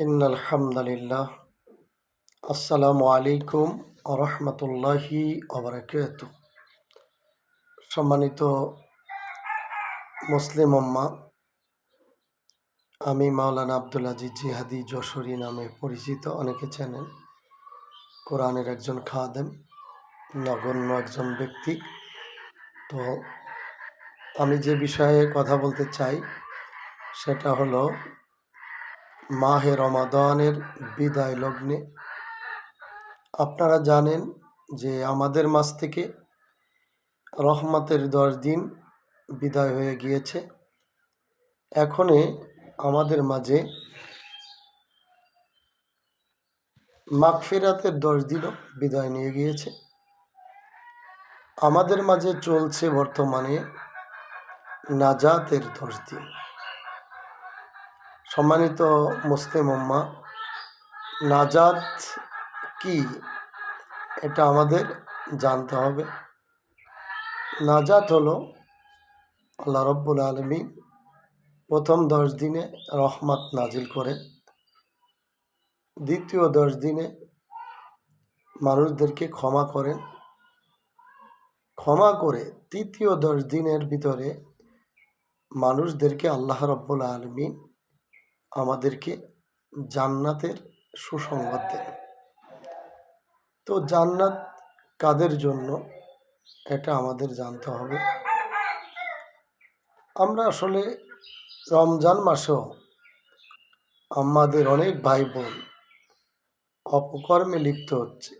ইন্নাল হামদালিল্লাহ। আসসালামু আলাইকুম ওয়া রাহমাতুল্লাহি ওয়া বারাকাতুহু। সম্মানিত মুসলিম উম্মাহ, আমি মাওলানা আব্দুল আজিজ জিহাদি যশোরী নামে পরিচিত, অনেকে চেনেন। কোরআনের একজন খাদেম, নগণ্য একজন ব্যক্তি। তো আমি যে বিষয়ে কথা বলতে চাই সেটা হলো মাহে রমাদানের বিদায় লগ্নে। আপনারা জানেন যে আমাদের মাস থেকে রহমতের 10 দিন বিদায় হয়ে গিয়েছে। এখনে আমাদের মাঝে মাগফিরাতের 10 দিনও বিদায় নিয়ে গিয়েছে। আমাদের মাঝে চলছে বর্তমানে নাজাতের 10 দিন। সম্মানিত মুসলিম উম্মাহ, নাজাত কি এটা আমাদের জানতে হবে। নাজাত হলো আল্লাহ রব্বুল আলামিন প্রথম 10 দিনে রহমত নাজিল করেন, দ্বিতীয় 10 দিনে মানুষদেরকে ক্ষমা করেন, ক্ষমা করে তৃতীয় 10 দিনের ভিতরে মানুষদেরকে আল্লাহ রব্বুল আলামিন আমাদেরকে জান্নাতের সুসংবাদ দেন। তো জান্নাত কাদের জন্য এটা আমাদের জানতে হবে। আমরা আসলে রমজান মাসেও আমাদের অনেক ভাই বোন অপকর্মে লিপ্ত হচ্ছে।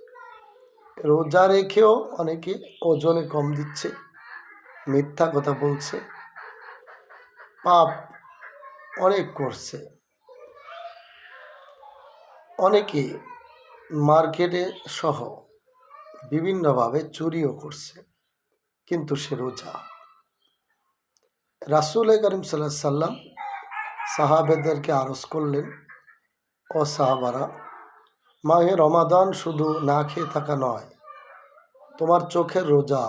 রোজা রেখেও অনেকে ওজনে কম দিচ্ছে, মিথ্যা কথা বলছে, পাপ অনেক করছে। অনেকে মার্কেটে সহ বিভিন্নভাবে চুরিও করছে, কিন্তু সে রোজা। রাসূল করিম সাল্লাল্লাহু আলাইহি সাল্লাম সাহাবেদেরকে আরজ করলেন, ও সাহাবারা, মাহে রমাদান শুধু না খেয়ে থাকা নয়, তোমার চোখের রোজা,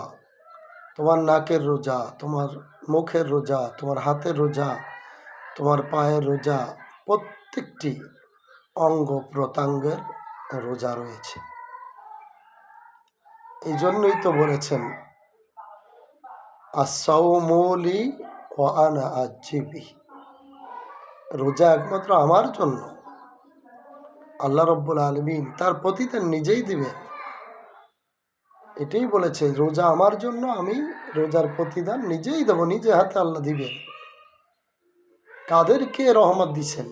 তোমার নাকের রোজা, তোমার মুখের রোজা, তোমার হাতের রোজা, তোমার পায়ের রোজা, প্রত্যেকটি অঙ্গ প্রত্যঙ্গের রোজা রয়েছে। এই জন্যই তো বলেছেন, আস-সাওমু লি ওয়া আনা আজজি বিহি, রোজা একমাত্র আমার জন্য, আল্লাহ রব্বুল আলামিন তার প্রতিদান নিজেই দিবেন। এটাই বলেছে, রোজা আমার জন্য, আমি রোজার প্রতিদান নিজেই দেব, নিজে হাতে আল্লাহ দিবেন। কাদেরকে রহমত দিছেন,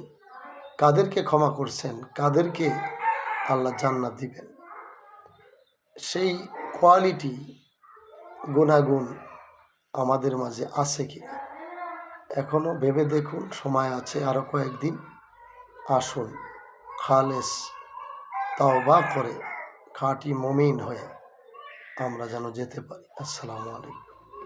কাদেরকে ক্ষমা করছেন, কাদেরকে আল্লাহ জান্নাত দিবেন, সেই কোয়ালিটি গুণাগুণ আমাদের মাঝে আছে কিনা এখনো ভেবে দেখুন। সময় আছে, আরো কয়েকদিন। আসুন খালেস তাওবা করে খাঁটি মুমিন হয়ে আমরা যেন যেতে পারি। আসসালামু আলাইকুম।